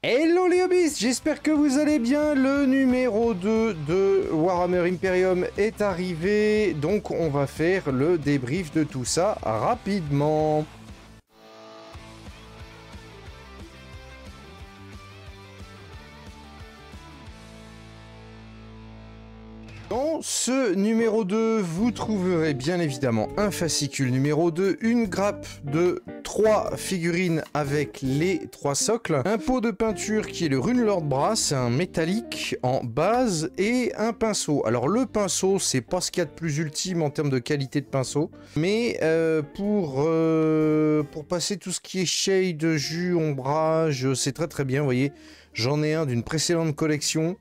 Hello les hobbies, j'espère que vous allez bien. Le numéro 2 de Warhammer Imperium est arrivé, donc on va faire le débrief de tout ça rapidement. Dans ce numéro 2, vous trouverez bien évidemment un fascicule numéro 2, une grappe de 3 figurines avec les 3 socles, un pot de peinture qui est le Runelord Brass, un métallique en base et un pinceau. Alors le pinceau, c'est pas ce qu'il y a de plus ultime en termes de qualité de pinceau, mais pour passer tout ce qui est shade, jus, ombrage, c'est très bien, vous voyez. J'en ai un d'une précédente collection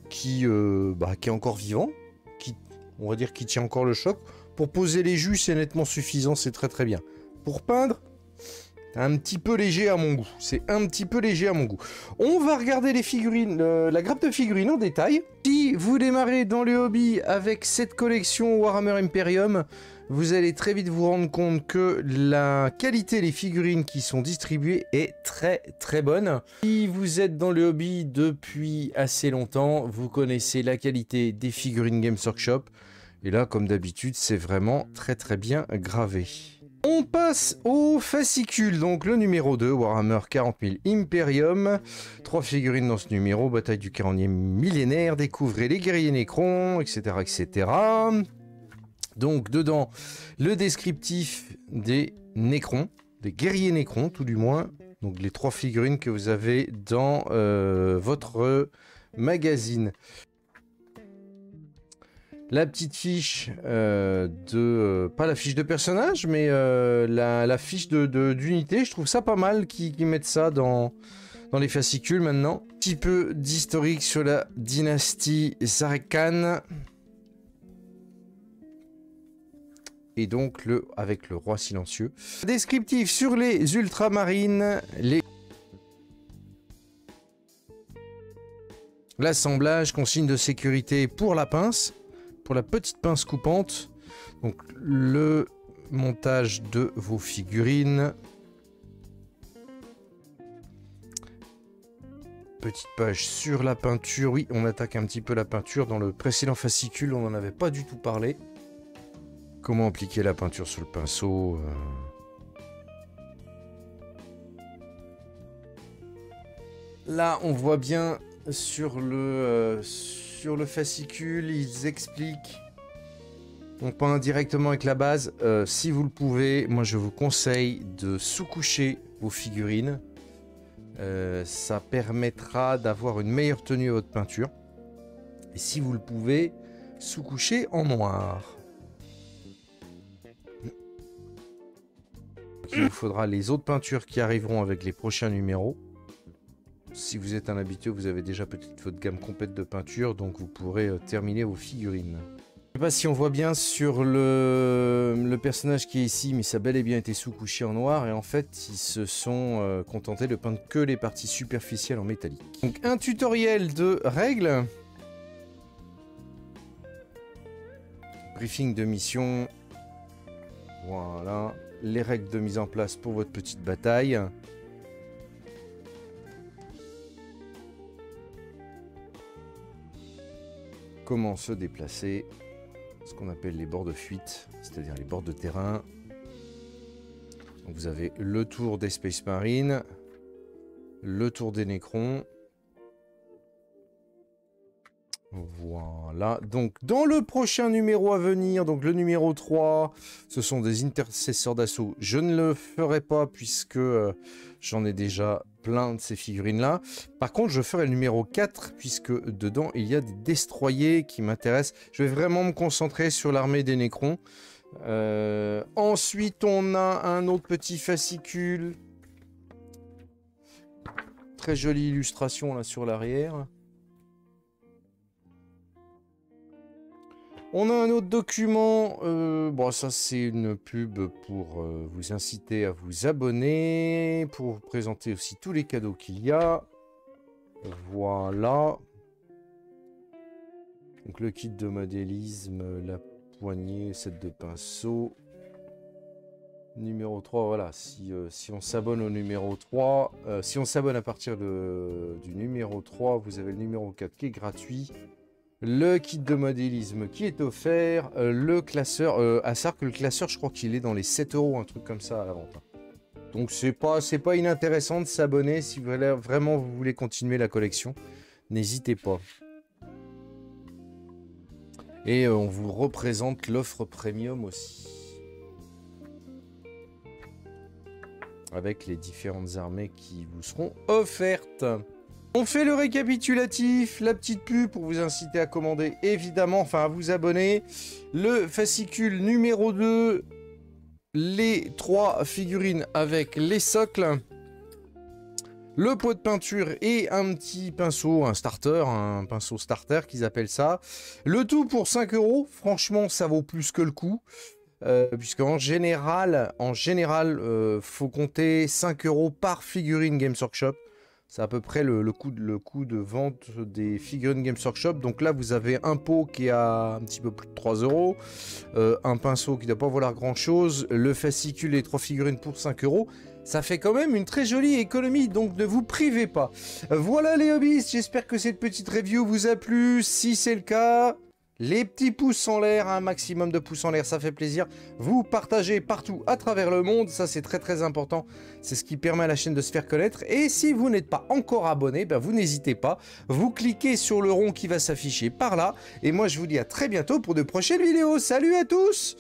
qui est encore vivant. On va dire qu'il tient encore le choc. Pour poser les jus, c'est nettement suffisant, c'est très bien. Pour peindre, un petit peu léger à mon goût. C'est un petit peu léger à mon goût. On va regarder les figurines, la grappe de figurines en détail. Si vous démarrez dans le hobby avec cette collection Warhammer Imperium, vous allez très vite vous rendre compte que la qualité des figurines qui sont distribuées est très bonne. Si vous êtes dans le hobby depuis assez longtemps, vous connaissez la qualité des figurines Games Workshop. Et là, comme d'habitude, c'est vraiment très bien gravé. On passe au fascicule, donc le numéro 2, Warhammer 40 000 Imperium. 3 figurines dans ce numéro, bataille du 40e millénaire, découvrez les guerriers Necrons, etc. Donc dedans, le descriptif des Necrons, des guerriers Necrons tout du moins. Donc les 3 figurines que vous avez dans votre magazine. La petite fiche pas la fiche de personnage, mais la fiche d'unité. Je trouve ça pas mal qu'ils mettent ça dans les fascicules maintenant. Un petit peu d'historique sur la dynastie Zarek-Khan. Et donc avec le roi silencieux. Descriptif sur les ultramarines, l'assemblage, consigne de sécurité pour la pince. Pour la petite pince coupante, donc le montage de vos figurines. Petite page sur la peinture. Oui, on attaque un petit peu la peinture. Dans le précédent fascicule, on n'en avait pas du tout parlé. Comment appliquer la peinture sur le pinceau Là, on voit bien sur le fascicule, ils expliquent. On peint directement avec la base. Si vous le pouvez, moi je vous conseille de sous-coucher vos figurines. Ça permettra d'avoir une meilleure tenue à votre peinture. Et si vous le pouvez, sous-coucher en noir. Il vous faudra les autres peintures qui arriveront avec les prochains numéros. Si vous êtes un habitué, vous avez déjà peut-être votre gamme complète de peinture, donc vous pourrez terminer vos figurines. Je ne sais pas si on voit bien sur le personnage qui est ici, mais ça a bel et bien été sous-couché en noir, et en fait, ils se sont contentés de peindre que les parties superficielles en métallique. Donc un tutoriel de règles. Briefing de mission. Voilà. Les règles de mise en place pour votre petite bataille. Comment se déplacer, ce qu'on appelle les bords de fuite, c'est-à-dire les bords de terrain. Donc vous avez le tour des Space Marines, le tour des Necrons. Voilà, donc dans le prochain numéro à venir, donc le numéro 3, ce sont des intercesseurs d'assaut. Je ne le ferai pas puisque j'en ai déjà plein de ces figurines-là. Par contre, je ferai le numéro 4 puisque dedans, il y a des destroyers qui m'intéressent. Je vais vraiment me concentrer sur l'armée des Necrons. Ensuite, on a un autre petit fascicule. Très jolie illustration là sur l'arrière. On a un autre document, bon ça c'est une pub pour vous inciter à vous abonner, pour vous présenter aussi tous les cadeaux qu'il y a. Voilà. Donc le kit de modélisme, la poignée, set de pinceau. Numéro 3, voilà, si on s'abonne au numéro 3, si on s'abonne à partir du numéro 3, vous avez le numéro 4 qui est gratuit, le kit de modélisme qui est offert, le classeur, à savoir que le classeur, je crois qu'il est dans les 7 €, un truc comme ça à la vente. Donc c'est pas inintéressant de s'abonner si vraiment vous voulez continuer la collection, n'hésitez pas. Et on vous représente l'offre premium aussi. Avec les différentes armées qui vous seront offertes. On fait le récapitulatif, la petite pub pour vous inciter à commander, évidemment, enfin à vous abonner. Le fascicule numéro 2, les 3 figurines avec les socles. Le pot de peinture et un petit pinceau, un starter, un pinceau starter qu'ils appellent ça. Le tout pour 5 €, franchement ça vaut plus que le coup. Puisqu'en général, faut compter 5 € par figurine Games Workshop. C'est à peu près le coût de vente des figurines Games Workshop. Donc là, vous avez un pot qui est à un petit peu plus de 3 €, un pinceau qui ne doit pas valoir grand-chose, le fascicule et 3 figurines pour 5 €. Ça fait quand même une très jolie économie, donc ne vous privez pas. Voilà les hobbyistes, j'espère que cette petite review vous a plu. Si c'est le cas... les petits pouces en l'air, un maximum de pouces en l'air, ça fait plaisir. Vous partagez partout à travers le monde, ça c'est très très important. C'est ce qui permet à la chaîne de se faire connaître. Et si vous n'êtes pas encore abonné, ben vous n'hésitez pas. Vous cliquez sur le rond qui va s'afficher par là. Et moi je vous dis à très bientôt pour de prochaines vidéos. Salut à tous!